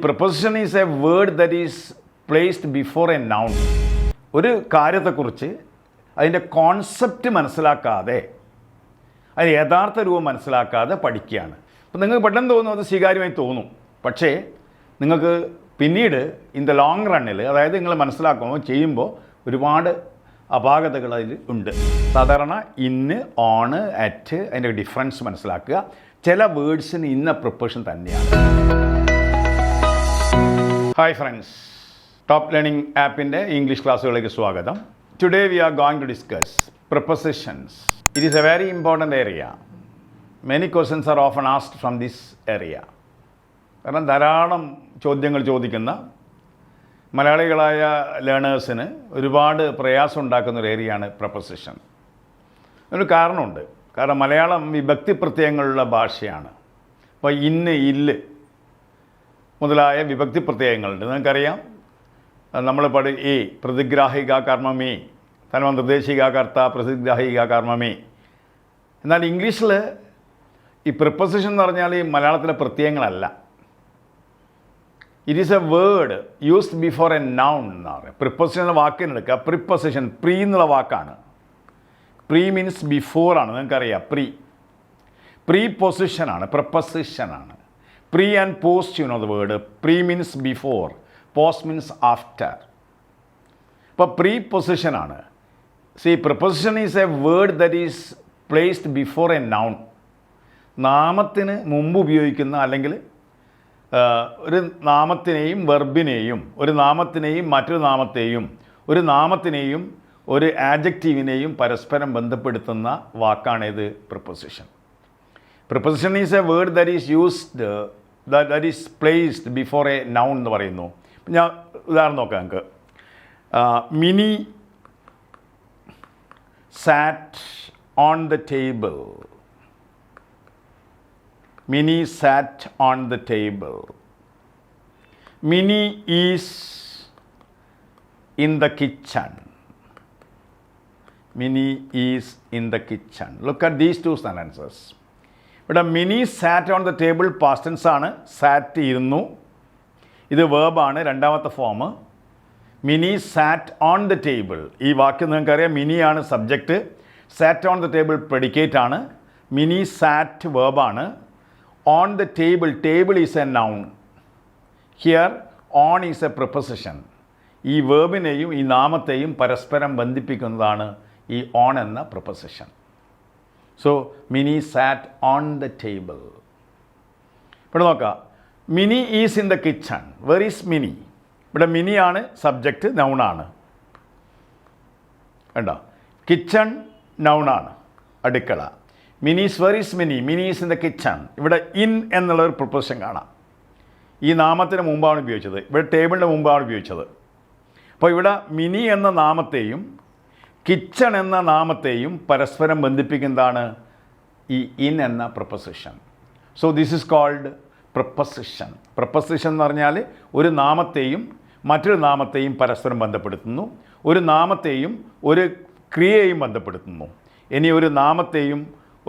Preposition is a word that is placed before a noun. ഒരു കാര്യത്തെക്കുറിച്ച് അതിൻ്റെ concept മനസ്സിലാക്കാതെ അതിന് യഥാർത്ഥ രൂപം മനസ്സിലാക്കാതെ പഠിക്കുകയാണ്. അപ്പം നിങ്ങൾക്ക് പെട്ടെന്ന് തോന്നും അത് സ്വീകാര്യമായി തോന്നും. പക്ഷേ നിങ്ങൾക്ക് പിന്നീട് ഇൻ ദ ലോങ് റണ്ണിൽ അതായത് നിങ്ങൾ മനസ്സിലാക്കുമ്പോൾ ചെയ്യുമ്പോൾ ഒരുപാട് അപാകതകൾ അതിൽ ഉണ്ട്. സാധാരണ ഇന്ന്, ഓണ്, അറ്റ് അതിൻ്റെ ഡിഫറൻസ് മനസ്സിലാക്കുക. ചില വേർഡ്സിന് ഇന്ന പ്രിപ്പറേഷൻ തന്നെയാണ്. ഹായ് ഫ്രണ്ട്സ്, ടോപ്പ് ലേണിംഗ് ആപ്പിൻ്റെ ഇംഗ്ലീഷ് ക്ലാസ്സുകളിലേക്ക് സ്വാഗതം. Today we are going to discuss prepositions. It is a very important area. Many questions are often asked from this area. കാരണം ധാരാളം ചോദ്യങ്ങൾ ചോദിക്കുന്ന മലയാളികളായ ലേണേഴ്സിന് ഒരുപാട് പ്രയാസം ഉണ്ടാക്കുന്ന ഒരു ഏരിയയാണ് പ്രപ്പോസിഷൻ. ഒരു കാരണമുണ്ട്. കാരണം മലയാളം വിഭക്തി പ്രത്യയങ്ങളുള്ള ഭാഷയാണ്. അപ്പോൾ ഇന്ന്, ഇല്ല് മുതലായ വിഭക്തി പ്രത്യയങ്ങളുണ്ട്. നിങ്ങൾക്കറിയാം, നമ്മൾ പ്രതിഗ്രാഹിക കർമ്മമേ, തന്മന്ത്രദേശിക കർത്ത പ്രതിഗ്രാഹിക കർമ്മമേ. എന്നാൽ ഇംഗ്ലീഷിൽ ഈ പ്രിപ്പോസിഷൻ എന്ന് പറഞ്ഞാൽ ഈ മലയാളത്തിലെ പ്രത്യയങ്ങളല്ല. It is a word used before a noun എന്ന് പറയുന്നത്. പ്രിപ്പോസിഷൻ എന്ന വാക്കിനെടുക്കുക. പ്രിപ്പോസിഷൻ പ്രീ എന്നുള്ള വാക്കാണ്. പ്രീ മീൻസ് ബിഫോറാണ്. നിങ്ങൾക്കറിയാം, പ്രീ പൊസിഷനാണ്, പ്രപ്പോസിഷനാണ്. Pre and post, you know the word. Pre means before, post means after. അപ്പോൾ preposition ആണ്. See, preposition is a word that is placed before a noun. നാമത്തിന് മുമ്പ് ഉപയോഗിക്കുന്ന, അല്ലെങ്കിൽ ഒരു നാമത്തിനെയും വെർബിനെയും, ഒരു നാമത്തിനെയും മറ്റൊരു നാമത്തെയും, ഒരു നാമത്തിനെയും ഒരു ആഡ്ജക്റ്റീവിനെയും പരസ്പരം ബന്ധപ്പെടുത്തുന്ന വാക്കാണിത് preposition. Preposition is a word that is used, that is placed before a noun എന്ന് പറയുന്നു. ഞാൻ ഉദാഹരണം നോക്കാം. നമുക്ക് Mini sat on the table. Mini sat on the table. Mini is in the kitchen. Mini is in the kitchen. Look at these two sentences. ഇവിടെ Mini sat on the table past tense ആണ്. Sat ഇരുന്നു. ഇത് വേർബാണ്, രണ്ടാമത്തെ form. Mini sat on the table. ഈ വാക്യം നിങ്ങൾക്കറിയാം, മിനിയാണ് subject, sat on the table predicate ആണ്. മിനി സാറ്റ് വേർബാണ്. On the table, table is a noun. Here one is A preposition. ഈ വേർബിനെയും ഈ നാമത്തെയും പരസ്പരം ബന്ധിപ്പിക്കുന്നതാണ് ഈ ഓൺ എന്ന preposition. So mini sat on the table. ഇവിടെ നോക്കാം, mini is in the kitchen. Were is mini? ഇവിടെ മിനിയാണ് സബ്ജക്റ്റ്, നൗണാണ്. കണ്ടോ? കിച്ചൺ നൗണാണ്, അടുക്കള. മിനീസ്, were is mini? Mini is in the kitchen. ഇവിടെ ഇൻ എന്നുള്ളൊരു പ്രിപ്പോസിഷൻ കാണാം. ഈ നാമത്തിന് മുമ്പാണ് ഉപയോഗിച്ചത്, ഇവിടെ ടേബിളിന് മുമ്പാണ് ഉപയോഗിച്ചത്. അപ്പോൾ ഇവിടെ മിനി എന്ന നാമത്തെയും കിച്ചൺ എന്ന നാമത്തെയും പരസ്പരം ബന്ധിപ്പിക്കുന്നതാണ് ഈ ഇൻ എന്ന preposition. So this is called preposition. Preposition എന്ന് പറഞ്ഞാൽ ഒരു നാമത്തെയും മറ്റൊരു നാമത്തെയും പരസ്പരം ബന്ധപ്പെടുത്തുന്നു, ഒരു നാമത്തെയും ഒരു ക്രിയയെയും ബന്ധപ്പെടുത്തുന്നു, ഇനി ഒരു നാമത്തെയും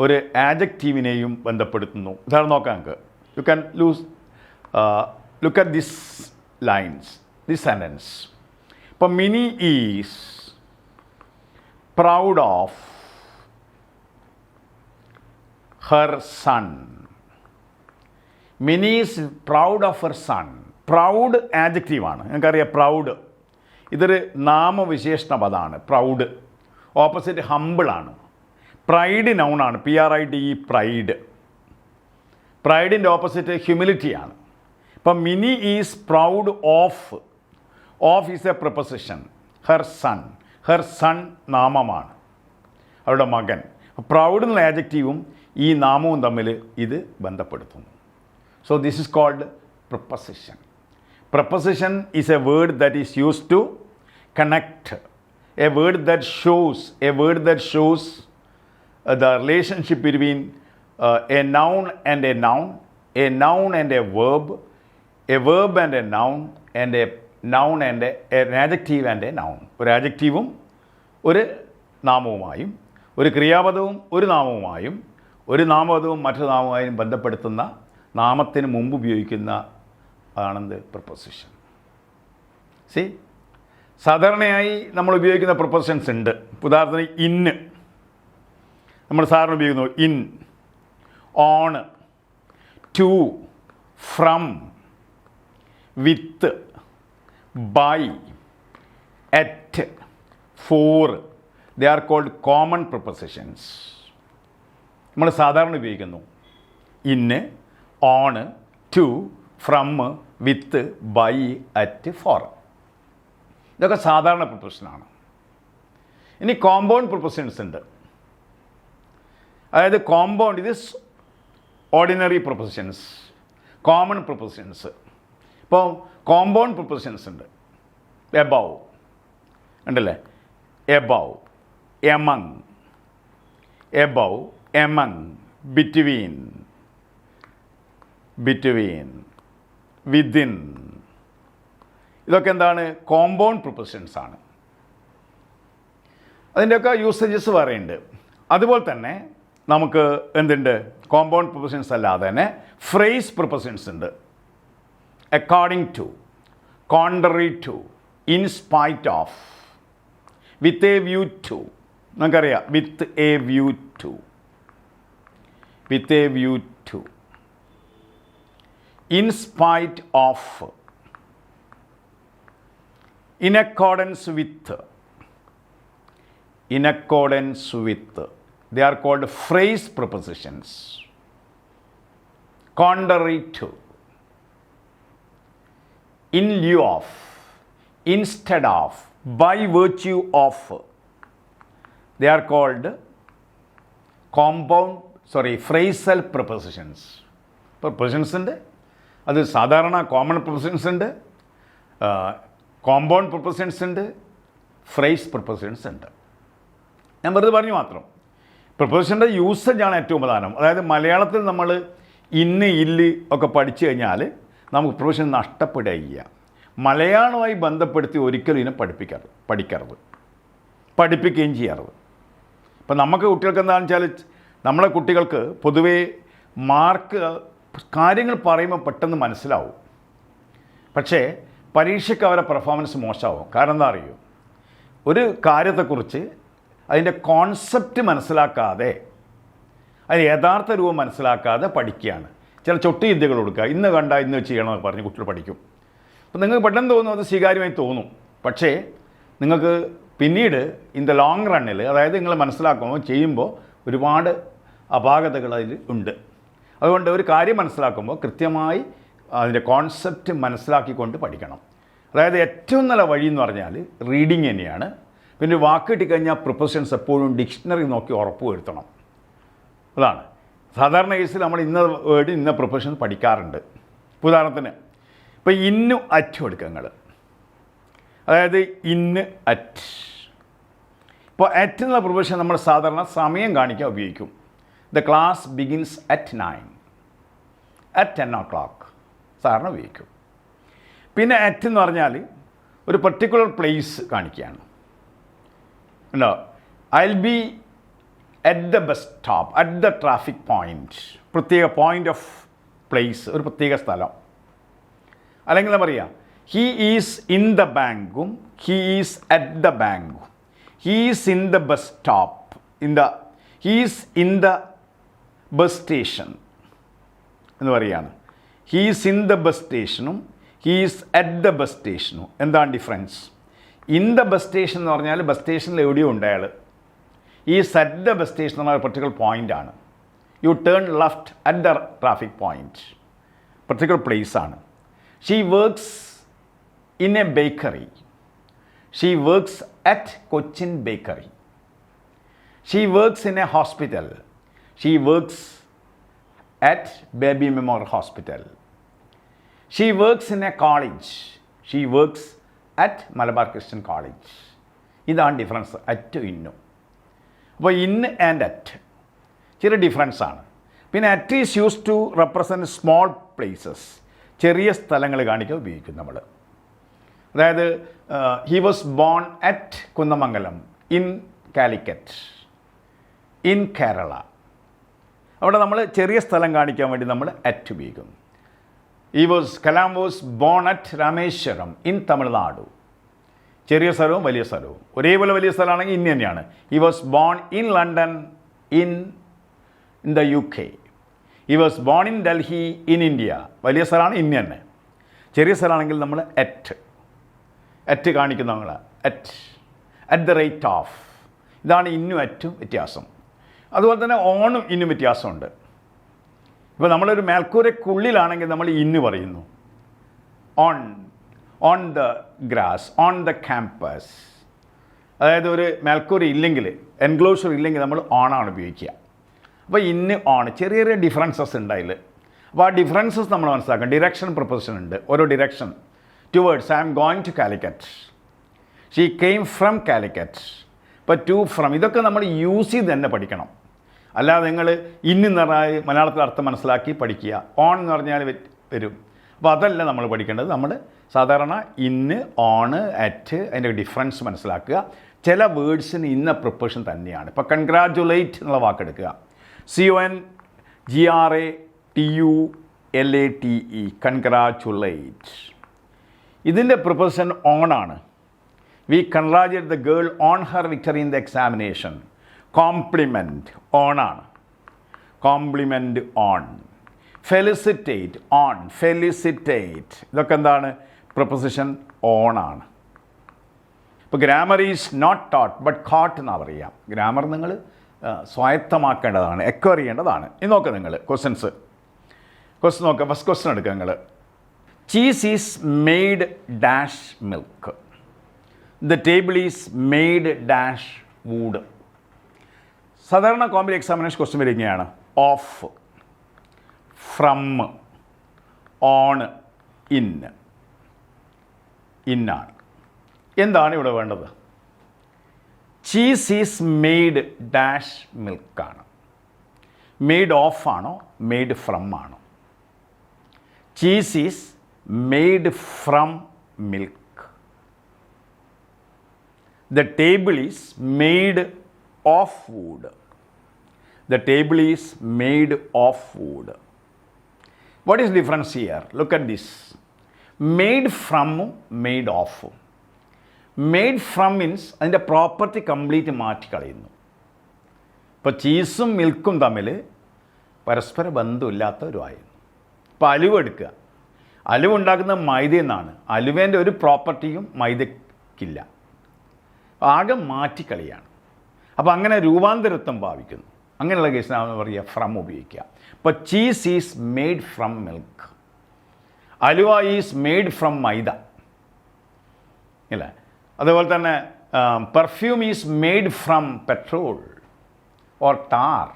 ഒരു ആഡ്ജക്റ്റീവിനെയും ബന്ധപ്പെടുത്തുന്നു. ഉദാഹരണം നോക്കാം നമുക്ക്. You can look at this lines, this sentence. ഇപ്പം Mini is proud of her son. Minnie is proud of her son. Proud adjective ആണ്. നിങ്ങൾക്കറിയാം, പ്രൗഡ് ഇതൊരു നാമവിശേഷണ പദമാണ്. പ്രൗഡ് ഓപ്പോസിറ്റ് ഹംബിൾ ആണ്. പ്രൈഡ് നൗണാണ്, PRIDE, പ്രൈഡ്. പ്രൈഡിൻ്റെ ഓപ്പോസിറ്റ് ഹ്യൂമിലിറ്റിയാണ്. ഇപ്പം Mini is proud of. Of is a preposition. Her son, her son നാമമാണ്, അവരുടെ മകൻ. പ്രൗഡ് എന്നുള്ള ആഡ്ജക്റ്റീവും ഈ നാമവും തമ്മിൽ ഇത് ബന്ധപ്പെടുത്തുന്നു. So this is called preposition. Preposition is a word that is used to connect, a word that shows the relationship between a noun and a noun, a noun and a verb and a noun, and a noun and an adjective and a noun. ഒരു ആഡ്ജക്റ്റീവും ഒരു നാമവുമായും, ഒരു ക്രിയാപദവും ഒരു നാമവുമായും, ഒരു നാമപദവും മറ്റൊരു നാമവുമായും ബന്ധപ്പെടുത്തുന്ന നാമത്തിന് മുമ്പ് ഉപയോഗിക്കുന്ന അതാണെന്ത് പ്രിപ്പോസിഷൻ. സി സാധാരണയായി നമ്മൾ ഉപയോഗിക്കുന്ന പ്രിപ്പോസിഷൻസ് ഉണ്ട്. ഉദാഹരണത്തിന് ഇന്ന് നമ്മൾ സാധാരണ ഉപയോഗിക്കുന്നു. In, on, to, from, with, by, at, for. They are called common prepositions. നമ്മൾ സാധാരണ ഉപയോഗിക്കുന്നു. In, on, to, from, with, by, at, for. ഇതൊക്കെ സാധാരണ പ്രിപ്പോസിഷനാണ്. ഇനി കോമ്പൗണ്ട് പ്രിപ്പോസിഷൻസ് ഉണ്ട്. അതായത് കോമ്പൗണ്ട് ഇത് ഓർഡിനറി പ്രിപ്പോസിഷൻസ്, കോമൺ പ്രിപ്പോസിഷൻസ്. ഇപ്പോൾ കോമ്പൗണ്ട് പ്രിപ്പോസിഷൻസ് ഉണ്ട്. എബവ് ഉണ്ടല്ലേ, above, among, above, among, between, between, within. ഇതൊക്കെ എന്താണ്? കോമ്പൗണ്ട് പ്രിപ്പോസിഷൻസ് ആണ്. അതിൻ്റെയൊക്കെ യൂസേജസ് പറയുന്നുണ്ട്. അതുപോലെ തന്നെ നമുക്ക് എന്തുണ്ട്? കോമ്പൗണ്ട് പ്രിപ്പോസിഷൻസ് അല്ലാതെ തന്നെ ഫ്രേസ് പ്രിപ്പോസിഷൻസ് ഉണ്ട്. According to, contrary to, in spite of, with a view to. നമുക്കറിയാം with a view to, with a view to, in spite of, in accordance with, in accordance with. They are called phrase prepositions. Contrary to, in lieu of, instead of, by virtue of. They are called phrasal prepositions. Prepositions ഉണ്ട്. അത് സാധാരണ common prepositions ഉണ്ട്, compound prepositions ഉണ്ട്, phrase prepositions ഉണ്ട്. ഞാൻ വെറുതെ പറഞ്ഞു മാത്രം. പ്രിപ്പോസിഷൻ്റെ യൂസേജാണ് ഏറ്റവും പ്രധാനം. അതായത് മലയാളത്തിൽ നമ്മൾ ഇന്ന്, ഇല്ല് ഒക്കെ പഠിച്ചു കഴിഞ്ഞാൽ നമുക്ക് പ്രിപ്പോസിഷൻ നഷ്ടപ്പെടുകയില്ല. മലയാളവുമായി ബന്ധപ്പെടുത്തി ഒരിക്കലും ഇതിനെ പഠിക്കരുത്, പഠിപ്പിക്കുകയും ചെയ്യാറുണ്ട്. ഇപ്പം നമുക്ക് കുട്ടികൾക്ക് എന്താണെന്ന് വെച്ചാൽ, നമ്മളെ കുട്ടികൾക്ക് പൊതുവേ മാർക്ക് കാര്യങ്ങൾ പറയുമ്പോൾ പെട്ടെന്ന് മനസ്സിലാവും. പക്ഷേ പരീക്ഷയ്ക്ക് അവരുടെ പെർഫോമൻസ് മോശമാവും. കാരണം എന്താ അറിയോ? ഒരു കാര്യത്തെക്കുറിച്ച് അതിൻ്റെ കോൺസെപ്റ്റ് മനസ്സിലാക്കാതെ, അതിന് യഥാർത്ഥ രൂപം മനസ്സിലാക്കാതെ പഠിക്കുകയാണ്. ചില ചൊട്ടി വിദ്യകൾ കൊടുക്കുക, ഇന്ന് കണ്ട ഇന്ന് ചെയ്യണമെന്ന് പറഞ്ഞ് കുട്ടികൾ പഠിക്കും. അപ്പം നിങ്ങൾക്ക് പെട്ടെന്ന് തോന്നും, അത് സ്വീകാര്യമായി തോന്നും. പക്ഷേ നിങ്ങൾക്ക് പിന്നീട് ഇൻ ദ ലോങ് റണ്ണിൽ, അതായത് നിങ്ങൾ മനസ്സിലാക്കുമ്പോൾ ചെയ്യുമ്പോൾ ഒരുപാട് അപാകതകൾ അതിൽ ഉണ്ട്. അതുകൊണ്ട് ഒരു കാര്യം മനസ്സിലാക്കുമ്പോൾ കൃത്യമായി അതിൻ്റെ കോൺസെപ്റ്റ് മനസ്സിലാക്കിക്കൊണ്ട് പഠിക്കണം. അതായത് ഏറ്റവും നല്ല വഴി എന്ന് പറഞ്ഞാൽ റീഡിങ് തന്നെയാണ്. പിന്നെ വാക്ക് കിട്ടിക്കഴിഞ്ഞാൽ പ്രിപ്പോസിഷൻസ് എപ്പോഴും ഡിക്ഷണറി നോക്കി ഉറപ്പ് വരുത്തണം. അതാണ് സാധാരണ കേസിൽ നമ്മൾ ഇന്ന വേർഡ് ഇന്ന പ്രിപ്പോസിഷൻ പഠിക്കാറുണ്ട്. ഉദാഹരണത്തിന് ഇപ്പോൾ ഇന്നു അറ്റ് എടുക്കുക നിങ്ങൾ. അതായത് ഇന്ന് അറ്റ്. ഇപ്പോൾ അറ്റ് എന്നുള്ള പ്രിപ്പോസിഷൻ നമ്മൾ സാധാരണ സമയം കാണിക്കാൻ ഉപയോഗിക്കും. The class begins at 9, at 10 o'clock സാധാരണ ഉപയോഗിക്കും. പിന്നെ അറ്റ് എന്ന് പറഞ്ഞാൽ ഒരു പർട്ടിക്കുലർ പ്ലേസ് കാണിക്കുകയാണ്. ഉണ്ടോ? I will be at the bus stop, at the traffic point. പ്രത്യേക പോയിൻ്റ് ഓഫ് പ്ലേസ്, ഒരു പ്രത്യേക സ്ഥലം. അല്ലെങ്കിൽ എന്താ പറയുക? ഹീ ഈസ് ഇൻ ദ ബാങ്കും ഹീ ഈസ് അറ്റ് ദ ബാങ്കും. He is in the bus stop, he is in the bus station എന്ന് പറയുകയാണ്. He is in the bus സ്റ്റേഷനും he is at the bus സ്റ്റേഷനും. എന്താണ് difference? In the bus station എന്ന് പറഞ്ഞാൽ bus സ്റ്റേഷനിൽ എവിടെയോ ഉണ്ട് അയാൾ. Is at the bus station എന്ന് പറഞ്ഞാൽ പർട്ടിക്കുലർ പോയിൻ്റാണ്. You turn left at the traffic point, particular പ്ലേസാണ്. She works in a bakery. She works at Cochin bakery. She works in a hospital. She works at Baby Memorial Hospital. She works in a college. She works at Malabar Christian College. ഇതാണ് difference at in. അപ്പോൾ in and at ചെറിയ ഡിഫറൻസാണ്. പിന്നെ at is use to represent small places, ചെറിയ സ്ഥലങ്ങൾ കാണിക്കാൻ ഉപയോഗിക്കും നമ്മൾ. അതായത് he was born at Kunnamangalam in Calicut, in Kerala. അവിടെ നമ്മൾ ചെറിയ സ്ഥലം കാണിക്കാൻ വേണ്ടി നമ്മൾ അറ്റ് ഉപയോഗിക്കുന്നു. Kalam was born at Rameswaram in Tamil Nadu. ചെറിയ സ്ഥലവും വലിയ സ്ഥലവും ഒരേപോലെ വലിയ സ്ഥലമാണെങ്കിൽ ഇന്ത്യ തന്നെയാണ്. He was born in London in the UK. He was born in Delhi in India. വലിയ സ്ഥലമാണ് ഇന്ത്യ തന്നെ. ചെറിയ സ്ഥലമാണെങ്കിൽ നമ്മൾ അറ്റ് കാണിക്കുന്ന നമ്മൾ അറ്റ് ദ റേറ്റ് ഓഫ്. ഇതാണ് ഇന്നും അറ്റും വ്യത്യാസം. അതുപോലെ തന്നെ ഓണും ഇന്നും വ്യത്യാസമുണ്ട്. ഇപ്പോൾ നമ്മളൊരു മേൽക്കൂരക്കുള്ളിലാണെങ്കിൽ നമ്മൾ ഇന്ന് പറയുന്നു. On the grass, on the campus. അതായത് ഒരു മേൽക്കൂര ഇല്ലെങ്കിൽ, എൻക്ലോഷർ ഇല്ലെങ്കിൽ നമ്മൾ ഓണാണ് ഉപയോഗിക്കുക. അപ്പോൾ ഇന്ന് ഓൺ. ചെറിയ ചെറിയ ഡിഫറൻസസ് ഉണ്ട് അതിൽ. അപ്പോൾ ആ ഡിഫറൻസസ് നമ്മൾ മനസ്സിലാക്കണം. ഡിറക്ഷൻ പ്രൊപ്പോസിഷൻ ഉണ്ട്. ഓരോ direction towards. I am going to Calicut. She came from Calicut. ഇപ്പോൾ ടു ഫ്രം ഇതൊക്കെ നമ്മൾ യൂസ് ചെയ്ത് തന്നെ പഠിക്കണം. അല്ലാതെ നിങ്ങൾ എന്ന് പറഞ്ഞാൽ മലയാളത്തിൽ അർത്ഥം മനസ്സിലാക്കി പഠിക്കുക. ഓൺ എന്ന് പറഞ്ഞാൽ വരും. അപ്പോൾ അതല്ല നമ്മൾ പഠിക്കേണ്ടത്. നമ്മൾ സാധാരണ ഇന്ന്, ഓണ്, അറ്റ് അതിൻ്റെ ഡിഫറൻസ് മനസ്സിലാക്കുക. ചില വേർഡ്സിന് ഇന്ന പ്രിപ്പറേഷൻ തന്നെയാണ്. ഇപ്പോൾ കൺഗ്രാജുലേറ്റ് എന്നുള്ള വാക്കെടുക്കുക. CONGRATULATE congratulate. ഇതിൻ്റെ പ്രിപ്പറേഷൻ ഓണാണ്. We congratulate the girl on her victory in the examination. Compliment ഓണാണ്. Compliment on. Felicitate on. Felicitate ഇതൊക്കെ എന്താണ്? പ്രൊപ്പോസിഷൻ ഓണാണ്. ഇപ്പോൾ grammar is not taught but caught എന്നാണ് പറയുക. ഗ്രാമർ നിങ്ങൾ സ്വായത്തമാക്കേണ്ടതാണ്, എക്വയർ ചെയ്യേണ്ടതാണ്. ഇത് നോക്കുക നിങ്ങൾ ക്വസ്റ്റ്യൻസ് നോക്കുക. ഫസ്റ്റ് ക്വസ്റ്റ്യൻ എടുക്കുക നിങ്ങൾ. Cheese is made dash milk. The table is made dash wood. സാധാരണ കോമ്പറ്റീവ് എക്സാമിനേഷൻ ക്വസ്റ്റ്യൻ വരികയാണ്. ഓഫ്, ഫ്രം, ഓൺ, ഇന്നാണ്. എന്താണ് ഇവിടെ വേണ്ടത്? ചീസ് ഈസ് മെയ്ഡ് ഡാഷ് മിൽക്കാണ്. മെയ്ഡ് ഓഫ് ആണോ മെയ്ഡ് ഫ്രം ആണോ? Cheese is made from milk. The table is made of wood. The table is made of wood. What is difference here? Look at this. Made from, made of. Made from means അതിൻ്റെ property complete മാറ്റിക്കളയുന്നു. ഇപ്പോൾ ചീസും മിൽക്കും തമ്മിൽ പരസ്പര ബന്ധമില്ലാത്തവരുമായിരുന്നു. ഇപ്പോൾ അലുവ എടുക്കുക. അലുവ ഉണ്ടാക്കുന്നത് മൈദയിൽ നിന്നാണ്. അലുവേൻ്റെ ഒരു പ്രോപ്പർട്ടിയും മൈദയ്ക്കില്ല. ആകെ മാറ്റിക്കളിയാണ്. അപ്പോൾ അങ്ങനെ രൂപാന്തരത്വം ഭാവിക്കുന്നു. അങ്ങനെയുള്ള കേസിനാണ് പറയുക ഫ്രം ഉപയോഗിക്കുക. ഇപ്പോൾ cheese is made from milk. അലുവ ഈസ് മെയ്ഡ് ഫ്രം മൈദ ഇല്ലേ? അതുപോലെ തന്നെ perfume is made from petrol or tar.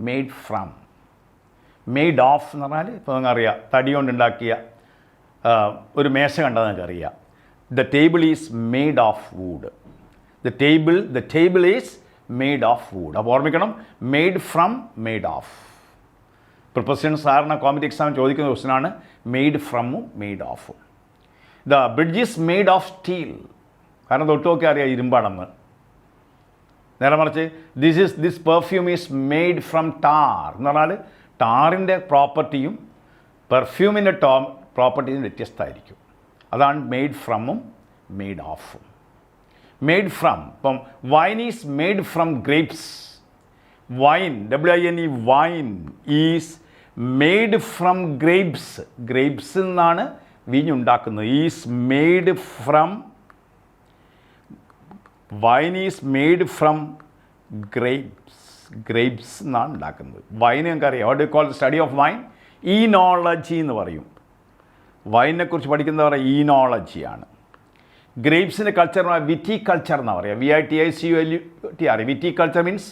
Made from. Made of എന്ന് പറഞ്ഞാൽ ഇപ്പോൾ നിങ്ങൾക്കറിയാം, തടി കൊണ്ടുണ്ടാക്കിയ ഒരു മേശ കണ്ടാൽ നിങ്ങൾക്കറിയാം. The table is made of wood. The table is made of wood. അപ്പോൾ ഓർമ്മിക്കണം, made from, made of. Preposition സാറിന് കോമ്പറ്റീവ് എക്സാം ചോദിക്കുന്ന ക്വസ്റ്റ്യനാണ്. മെയ്ഡ് ഫ്രമും മെയ്ഡ് ഓഫും. The bridge is made of steel. കാരണം തൊട്ടുമൊക്കെ അറിയാം ഇരുമ്പാണെന്ന്. നേരെ മറിച്ച് this perfume is made from tar എന്ന് പറഞ്ഞാൽ ടാറിൻ്റെ പ്രോപ്പർട്ടിയും പെർഫ്യൂമിൻ്റെ പ്രോപ്പർട്ടിയും വ്യത്യസ്തമായിരിക്കും. അതാണ് മെയ്ഡ് ഫ്രമും മെയ്ഡ് ഓഫും. Made from. ഇപ്പം wine is made from grapes. Wine, WINE, wine is made from grapes. ഗ്രേപ്സിൽ നിന്നാണ് വീഞ്ഞുണ്ടാക്കുന്നത്. Is made from. Wine is made from grapes എന്നാണ് ഉണ്ടാക്കുന്നത്. വൈൻ ഞങ്ങൾക്കറിയാം. What do call study of wine? Oenology എന്ന് പറയും. വൈനെ കുറിച്ച് പഠിക്കുന്നത് പറയുക ഈനോളജിയാണ്. ഗ്രേപ്സിൻ്റെ കൾച്ചർ വിറ്റിക്കൾച്ചർ എന്നാണ് പറയുക. VITICULTURE. വിറ്റിക്കൾച്ചർ മീൻസ്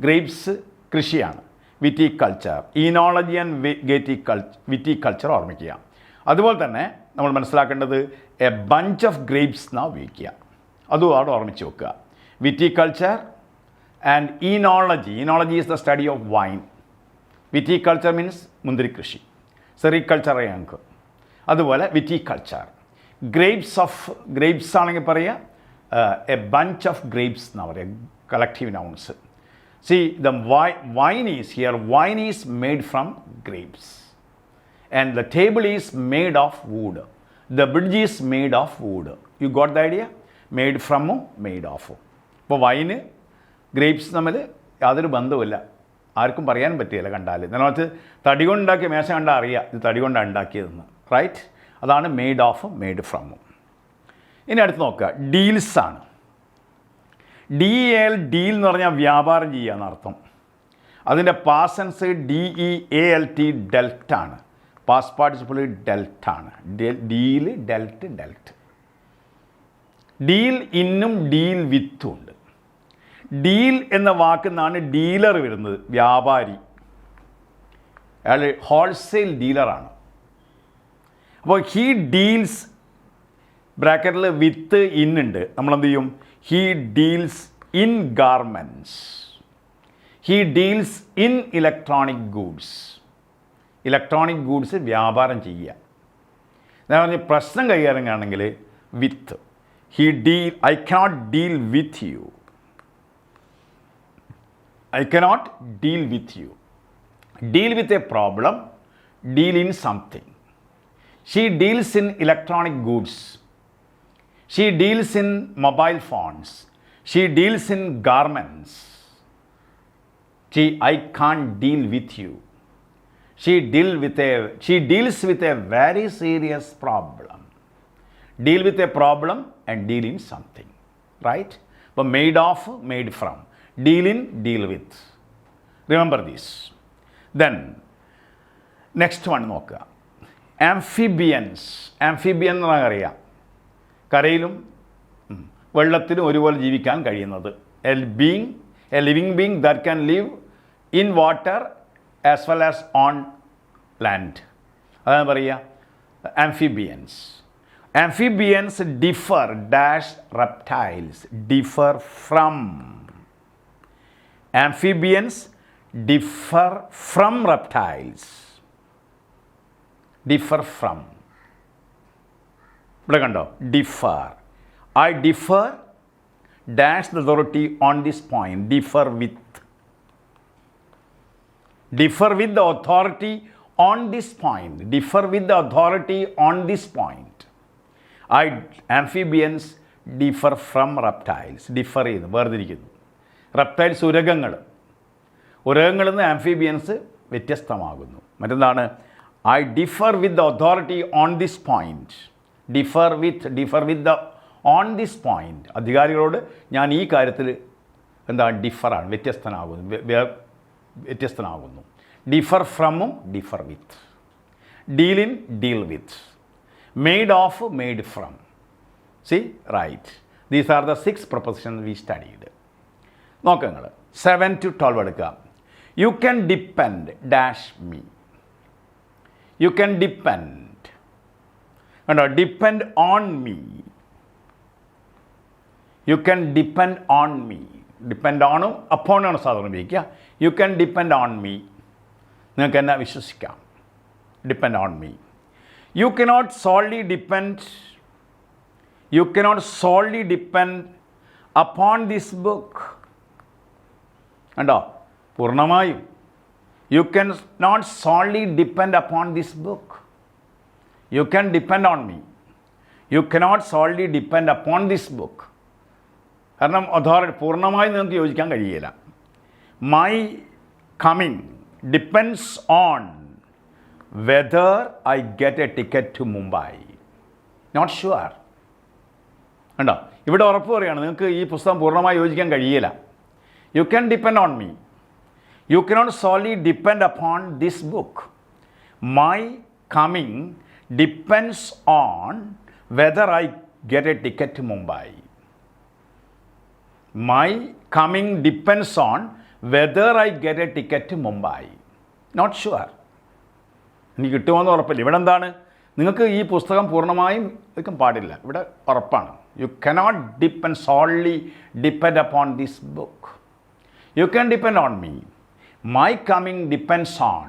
ഗ്രേപ്സ് കൃഷിയാണ്. വിറ്റിക്കൾച്ചർ. ഈനോളജി ആൻഡ് വിറ്റിക്കൾച്ചർ ഓർമ്മിക്കുക. അതുപോലെ തന്നെ നമ്മൾ മനസ്സിലാക്കേണ്ടത് എ ബഞ്ച് ഓഫ് ഗ്രേപ്സ് എന്നാണ് ഉപയോഗിക്കുക. അതും അവിടെ ഓർമ്മിച്ച് വെക്കുക. Viticulture and oenology. Oenology is the study of wine. Viticulture means മുന്തിരി കൃഷി. സെറിക്കൾച്ചർ ഞങ്ങൾക്ക്. അതുപോലെ വിറ്റിക്കൾച്ചർ. ഗ്രേപ്സ് ആണെങ്കിൽ പറയുക എ ബഞ്ച് ഓഫ് ഗ്രേപ്സ് എന്നാണ് പറയുക. Collective nouns. C the wine is here. Wine is made from grapes. and the table is made of wood. The bridge is made of wood. You got the idea? Made from, made of. ഇപ്പോൾ wine grapes തമ്മിൽ യാതൊരു ബന്ധവുമില്ല, ആർക്കും പറയാൻ പറ്റുകയില്ല കണ്ടാൽ. ഇതിനകത്ത് തടി കൊണ്ടുണ്ടാക്കിയ മേശ കണ്ടാൽ അറിയാം ഇത് തടി കൊണ്ടാണ് ഉണ്ടാക്കിയതെന്ന്. റൈറ്റ്? അതാണ് മെയ്ഡ് ഓഫും മെയ്ഡ് ഫ്രമും. ഇനി അടുത്ത് നോക്കുക, ഡീൽസാണ്. DEAL, ഡീൽ എന്ന് പറഞ്ഞാൽ വ്യാപാരം ചെയ്യുക എന്നർത്ഥം. അതിൻ്റെ പാസൻസ് DEALT, ഡെൽറ്റ് ആണ്. പാസ്റ്റ് പാർട്ടിസിപ്പിൾ ഡെൽറ്റ് ആണ്. Deal, dealt. ഡീൽ ഇന്നും ഡീൽ വിത്തും ഉണ്ട്. ഡീൽ എന്ന വാക്കിൽ നിന്നാണ് ഡീലർ വരുന്നത്, വ്യാപാരി. അയാൾ ഹോൾസെയിൽ ഡീലറാണ്. അപ്പോൾ ഹീ ഡീൽസ് ബ്രാക്കറ്റിൽ വിത്ത് ഇന്നുണ്ട്. നമ്മളെന്ത് ചെയ്യും? He deals in garments. He deals in electronic goods. Electronic goods വ്യാപാരം ചെയ്യുക. ഞാൻ പറഞ്ഞ പ്രശ്നം കൈകാര്യം ആണെങ്കിൽ with. He deal, I cannot deal with you. I cannot deal with you. Deal with a problem, deal in something. She deals in electronic goods. She deals in mobile phones. She deals in garments. I can't deal with you. She deals with a very serious problem. Deal with a problem and deal in something. Right? But made of, made from. Deal in, deal with. Remember this. Then, next one നോക്കുക. Amphibians. Amphibian എന്ന് പറഞ്ഞാൽ അറിയാം, കരയിലും വെള്ളത്തിലും ഒരുപോലെ ജീവിക്കാൻ കഴിയുന്നത്. A living being that can live in water as well as on land. അതാണ് പറയുക amphibians. Amphibians differ dash reptiles. Differ from. Amphibians differ from reptiles. Differ from. ഇവിടെ കണ്ടോ? Differ. I differ dash the authority on this point. Differ with. Differ with the authority on this point. Differ with the authority on this point. Amphibians differ from reptiles. Differ ചെയ്യുന്നു, വേർതിരിക്കുന്നു. Reptiles ഉരകങ്ങളിൽ നിന്ന് amphibians വ്യത്യസ്തമാകുന്നു. മറ്റൊന്നാണ് I differ with the authority on this point. Differ with the on this point. അധികാരികളോട് ഞാൻ ഈ കാര്യത്തിൽ ഡിഫറാണ്, വ്യത്യസ്തനാകുന്നു. ഡിഫർ ഫ്രമും differ with. Deal in, deal with. Made of, made from. See right. These are the 6 propositions we studied. നോക്കുക നിങ്ങൾ 7 to 12 എടുക്കുക. You can depend dash me. You can depend, കണ്ടോ? Depend on me. You can depend on me. Depend ഓണും അപ്പോണാണ് സാധാരണ ഉപയോഗിക്കുക. You can depend on me. നിങ്ങൾക്ക് എന്നെ വിശ്വസിക്കാം. Depend on me. You cannot solely depend. You cannot solely depend upon this book. കണ്ടോ? പൂർണ്ണമായും. You can not solely depend upon this book. You can depend on me. You cannot solely depend upon this book. കാരണം authority പൂർണ്ണമായും നിങ്ങൾക്ക് യോജിക്കാൻ കഴിയില്ല. My coming depends on whether I get a ticket to Mumbai. Not sure. കണ്ടോ? ഇവിടെ ഉറപ്പ് പറയുകയാണ് നിങ്ങൾക്ക് ഈ പുസ്തകം പൂർണ്ണമായി യോജിക്കാൻ കഴിയില്ല. You can depend on me. You cannot solely depend upon this book. My coming depends on whether I get a ticket to Mumbai. My coming depends on whether I get a ticket to Mumbai. Not sure. എനിക്ക് കിട്ടുമെന്ന് ഉറപ്പില്ല. ഇവിടെ എന്താണ്? നിങ്ങൾക്ക് ഈ പുസ്തകം പൂർണ്ണമായും വയ്ക്കാൻ പാടില്ല. ഇവിടെ ഉറപ്പാണ്. You cannot solely depend upon this book. You can depend on me. My coming depends on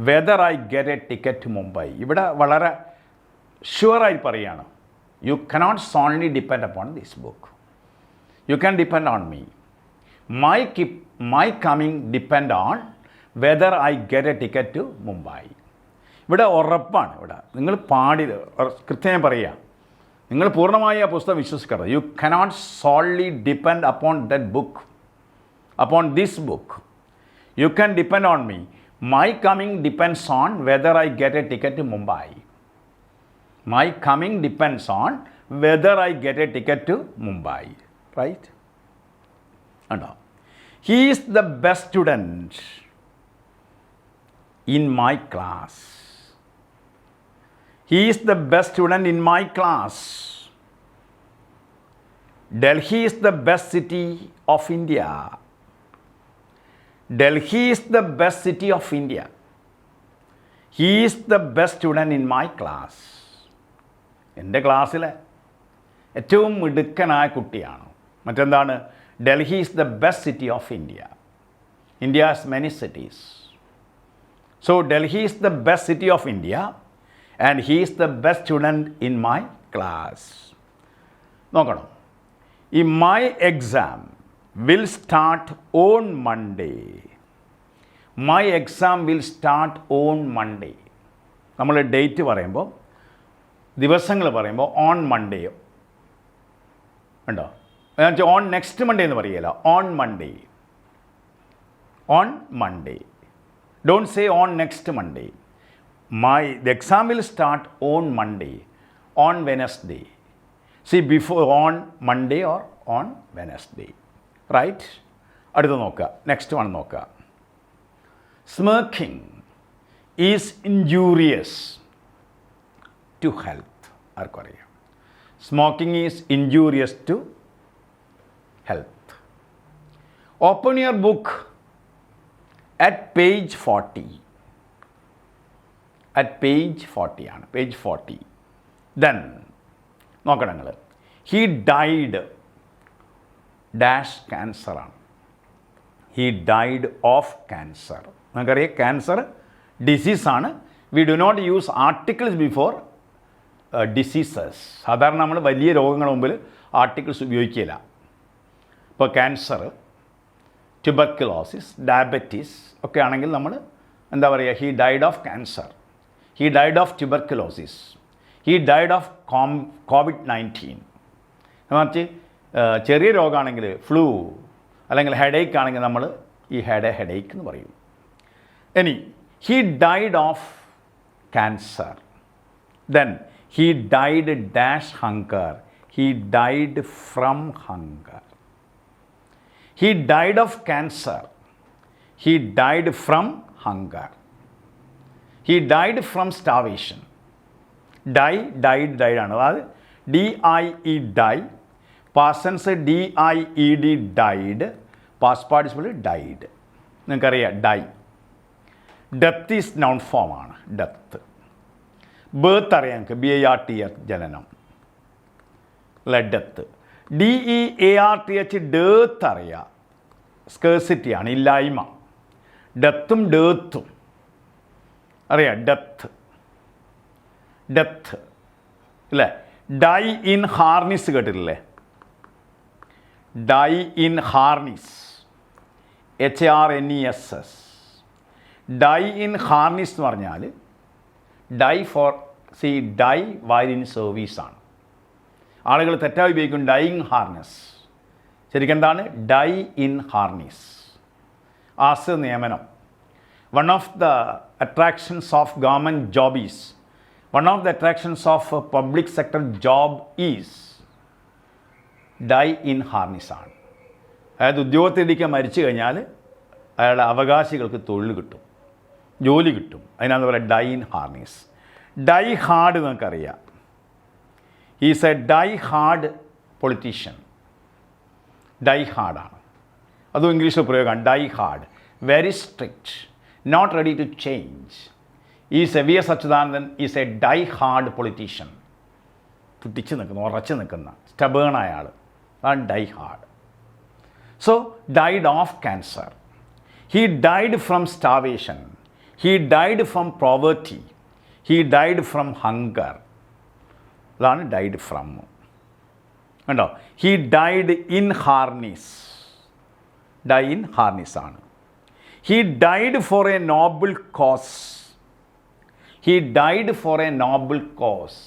whether I get a ticket to Mumbai. ഇവിടെ വളരെ ഷുവറായി പറയുകയാണ്. You cannot solely depend upon this book. You can depend on me. My coming depend on whether I get a ticket to Mumbai. ഇവിടെ ഉറപ്പാണ്. ഇവിടെ നിങ്ങൾ പാടി കൃത്യമായി പറയുക, നിങ്ങൾ പൂർണ്ണമായി ആ പുസ്തകം വിശ്വസിക്കരുത്. You cannot solely depend upon that book, upon this book. You can depend on me. My coming depends on whether I get a ticket to Mumbai. My coming depends on whether I get a ticket to Mumbai. Right? ഉണ്ടോ? He is the best student in my class. He is the best student in my class. Delhi is the best city of India. Delhi is the best city of India. He is the best student in my class. എൻ്റെ ക്ലാസ്സിലെ ഏറ്റവും മിടുക്കനായ കുട്ടിയാണ്. മറ്റെന്താണ്? Delhi is the best city of India. India has many cities. So Delhi is the best city of India and he is the best student in my class. നോക്കണം. ഈ my exam will start on Monday. My exam will start on Monday. നമ്മൾ date പറയുമ്പോൾ, ദിവസങ്ങൾ പറയുമ്പോൾ on Monday ഉണ്ടോ? എന്നുവെച്ചാൽ on next Monday എന്ന് പറയുകയില്ല, on Monday. On Monday. Don't say on next Monday. The exam will start on Monday, on Wednesday. See, before on Monday or on Wednesday. Right? അടുത്ത നോക്കുക. Next one നോക്കുക. Smoking is injurious to health. ആർക്കും അറിയാം. Smoking is injurious to health. Open your book at page 40. At page 40 ആണ്. Page 40. Then നോക്കണം നിങ്ങൾ. He died dash cancer ആണ്. He died of cancer. നമുക്കറിയാം ക്യാൻസർ ഡിസീസാണ്. We do not use articles before diseases. സാധാരണ നമ്മൾ വലിയ രോഗങ്ങളുടെ മുമ്പിൽ ആർട്ടിക്കിൾസ് ഉപയോഗിക്കില്ല. ഇപ്പോൾ ക്യാൻസർ, ട്യൂബർക്കുലോസിസ്, ഡയബറ്റീസ് ഒക്കെ ആണെങ്കിൽ നമ്മൾ എന്താ പറയുക? He died of cancer, he died of tuberculosis, he died of COVID-19. മറിച്ച് ചെറിയ രോഗമാണെങ്കിൽ ഫ്ലൂ അല്ലെങ്കിൽ ഹെഡേക്ക് ആണെങ്കിൽ നമ്മൾ ഈ ഹെഡേക്ക് എന്ന് പറയും. ഇനി he died of cancer, then he died dash hunger, he died from hunger. He died of cancer. He died from hunger. He died from starvation. Died ആണ്. അതായത് DIE die. Past tense DIED died. Past participle died. നിങ്ങൾക്കറിയാം die. Death is noun form ആണ്. Death. Birth അറിയാം നിങ്ങൾക്ക്. BIRTH ജനനം. Death. DEARTH ഡേത്ത് അറിയാം. സ്കേഴ്സിറ്റിയാണ്, ഇല്ലായ്മ. ഡെത്തും ഡേത്തും അറിയാം. ഡെത്ത് അല്ലേ? ഡൈ ഇൻ ഹാർനിസ് കേട്ടിട്ടില്ലേ? Die in harness, HARNESS. Die in harness എന്ന് പറഞ്ഞാൽ die for die while in സർവീസാണ്. ആളുകൾ തെറ്റായി ഉപയോഗിക്കും ഡൈയിങ് ഹാർനസ്. ശരിക്കും എന്താണ്? Die in harness. ആസ് നിയമനം. One of the attractions of government job is, one of the attractions of public sector job is die in harness ആണ്. അതായത് ഉദ്യോഗത്തിലിരിക്കാൻ മരിച്ചു കഴിഞ്ഞാൽ അയാളുടെ അവകാശികൾക്ക് തൊഴിൽ കിട്ടും, ജോലി കിട്ടും. അതിനാന്ന് പറയുക die in harness. Die hard നിങ്ങൾക്കറിയാം. Is a die hard politician. Die ഹാർഡാണ്. അതും ഇംഗ്ലീഷിൽ പ്രയോഗമാണ്. Die hard, very strict, not ready to change. VS Achuthanandan is a die hard politician. പിടിച്ച് നിൽക്കുന്ന, ഉറച്ചു നിൽക്കുന്ന, സ്റ്റബേണായ ആൾ. അതാണ് die hard. So died of cancer. He died from starvation. He died from poverty. He died from hunger. Died ഡൈഡ് ഫ്രം. കണ്ടോ? He died in harness. Die in ഹാർനീസ് ആണ്. He died for a noble cause. He died for a noble cause.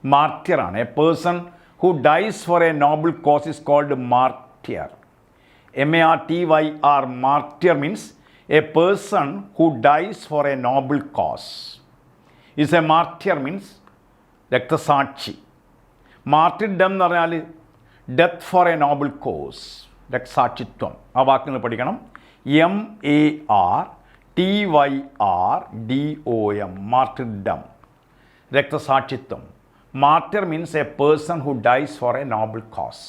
മാർട്ടിയറാണ്. A person who dies for a noble cause is called martyr. MARTYR. Martyr means a person who dies for a noble cause. Is a martyr means രക്തസാക്ഷി. Martyrdom എന്ന് പറഞ്ഞാൽ death for a noble cause, രക്തസാക്ഷിത്വം. ആ വാക്കുകൾ പഠിക്കണം. MARTYRDOM. Martyrdom, രക്തസാക്ഷിത്വം. Martyr means a person who dies for a noble cause.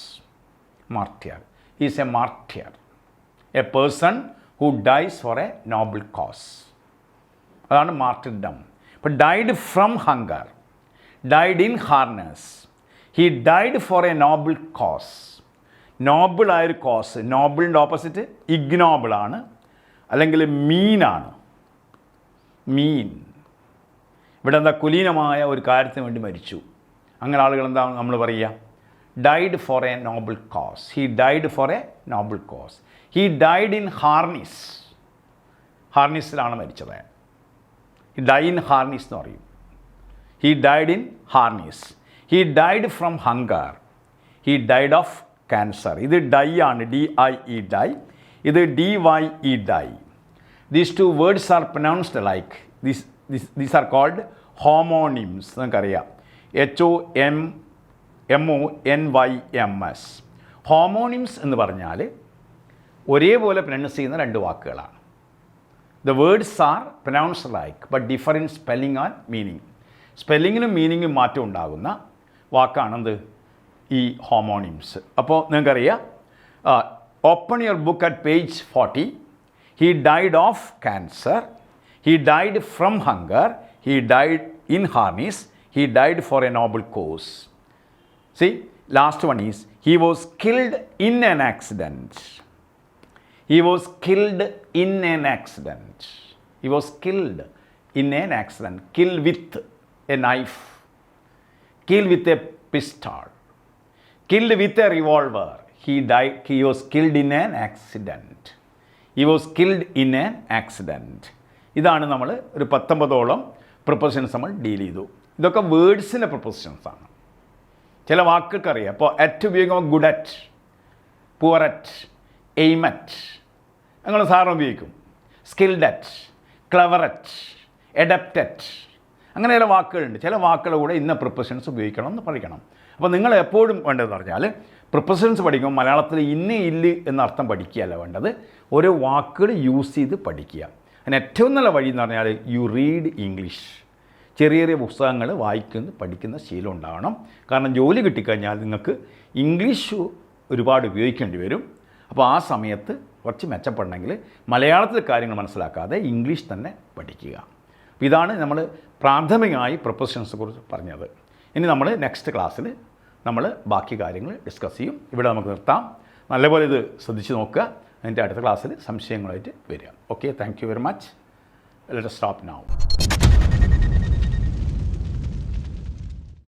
Martyr is a martyr, a person who dies for a noble cause. അതാണ് martyrdom. ഇപ്പോൾ died from hunger, died in harness. He died for a noble cause. നോബിളായൊരു cause. നോബിളിൻ്റെ opposite ഇഗ്നോബിളാണ്, അല്ലെങ്കിൽ മീനാണ്. മീൻ. ഇവിടെ എന്താ, കുലീനമായ ഒരു കാര്യത്തിന് വേണ്ടി മരിച്ചു. അങ്ങനെ ആളുകൾ എന്താ നമ്മൾ പറയുക, died for a noble cause. He died for a noble cause. He died in harness. ഹാർനിസിലാണ് മരിച്ചത്. ഡൈ ഇൻ ഹാർനിസ് എന്ന് പറയും. He died in harness. He died from hunger. He died of cancer. ഇത് ഡൈ ആണ്, DIE die. ഇത് DYE die. These two words are pronounced like these are called homonyms. നിങ്ങൾക്കറിയാം, HOMONYMS. Homonyms എന്ന് പറഞ്ഞാൽ ഒരേപോലെ pronounce ചെയ്യുന്ന രണ്ട് വാക്കുകളാണ്. The words are pronounced like but differ in spelling and meaning. സ്പെല്ലിങ്ങിനും മീനിങ്ങും മാറ്റം ഉണ്ടാകുന്ന വാക്കാണെന്ത്, ഈ ഹോമോണിംസ്. അപ്പോൾ നിങ്ങൾക്കറിയാം, open your book at page 40. He died of cancer. He died from hunger. He died in harness. He died for a noble cause. See, last one is he was killed in an accident. He was killed in an accident. He was killed in an accident. Kill with a knife. Kill with a pistol. Killed with a revolver. He died. He was killed in an accident. He was killed in an accident. ഇതാണ് നമ്മൾ ഒരു 19ഓളം propositions നമ്മൾ deal ചെയ്തു. ഇതൊക്കെ വേർഡ്സിൻ്റെ propositions ആണ്. ചില വാക്കുകൾക്കറിയാം. അപ്പോൾ at ഉപയോഗിക്കുമ്പോൾ good at, poor at, aim at, ഞങ്ങൾ സാറിന് ഉപയോഗിക്കും. Skilled at, clever at, adept at, അങ്ങനെ ചില വാക്കുകളുണ്ട്. ചില വാക്കുകൾ കൂടെ ഇന്ന പ്രിപ്പോസിഷൻസ് ഉപയോഗിക്കണം എന്ന് പഠിക്കണം. അപ്പോൾ നിങ്ങൾ എപ്പോഴും വേണ്ടതെന്ന് പറഞ്ഞാൽ പ്രിപ്പോസിഷൻസ് പഠിക്കുമ്പോൾ മലയാളത്തിൽ ഇന്ന ഇല്ല് എന്നർത്ഥം പഠിക്കുകയല്ല വേണ്ടത്, ഓരോ വാക്കുകൾ യൂസ് ചെയ്ത് പഠിക്കുക. അതിന് ഏറ്റവും നല്ല വഴി എന്ന് പറഞ്ഞാൽ യു റീഡ് ഇംഗ്ലീഷ്. ചെറിയ ചെറിയ പുസ്തകങ്ങൾ പഠിക്കുന്ന ശീലം ഉണ്ടാവണം. കാരണം ജോലി കിട്ടിക്കഴിഞ്ഞാൽ നിങ്ങൾക്ക് ഇംഗ്ലീഷ് ഒരുപാട് ഉപയോഗിക്കേണ്ടി വരും. അപ്പോൾ ആ സമയത്ത് കുറച്ച് മെച്ചപ്പെടണമെങ്കിൽ മലയാളത്തിലെ കാര്യങ്ങൾ മനസ്സിലാക്കാതെ ഇംഗ്ലീഷ് തന്നെ പഠിക്കുക. അപ്പോൾ ഇതാണ് നമ്മൾ പ്രാഥമികമായി പ്രൊപ്പോസിഷൻസിനെ കുറിച്ച് പറഞ്ഞത്. ഇനി നമ്മൾ നെക്സ്റ്റ് ക്ലാസ്സിൽ നമ്മൾ ബാക്കി കാര്യങ്ങൾ ഡിസ്കസ് ചെയ്യും. ഇവിടെ നമുക്ക് നിർത്താം. നല്ലപോലെ ഇത് ശ്രദ്ധിച്ച് നോക്കുക. അതിൻ്റെ അടുത്ത ക്ലാസ്സിൽ സംശയങ്ങളായിട്ട് വരിക. Okay, thank you very much. Let us stop now.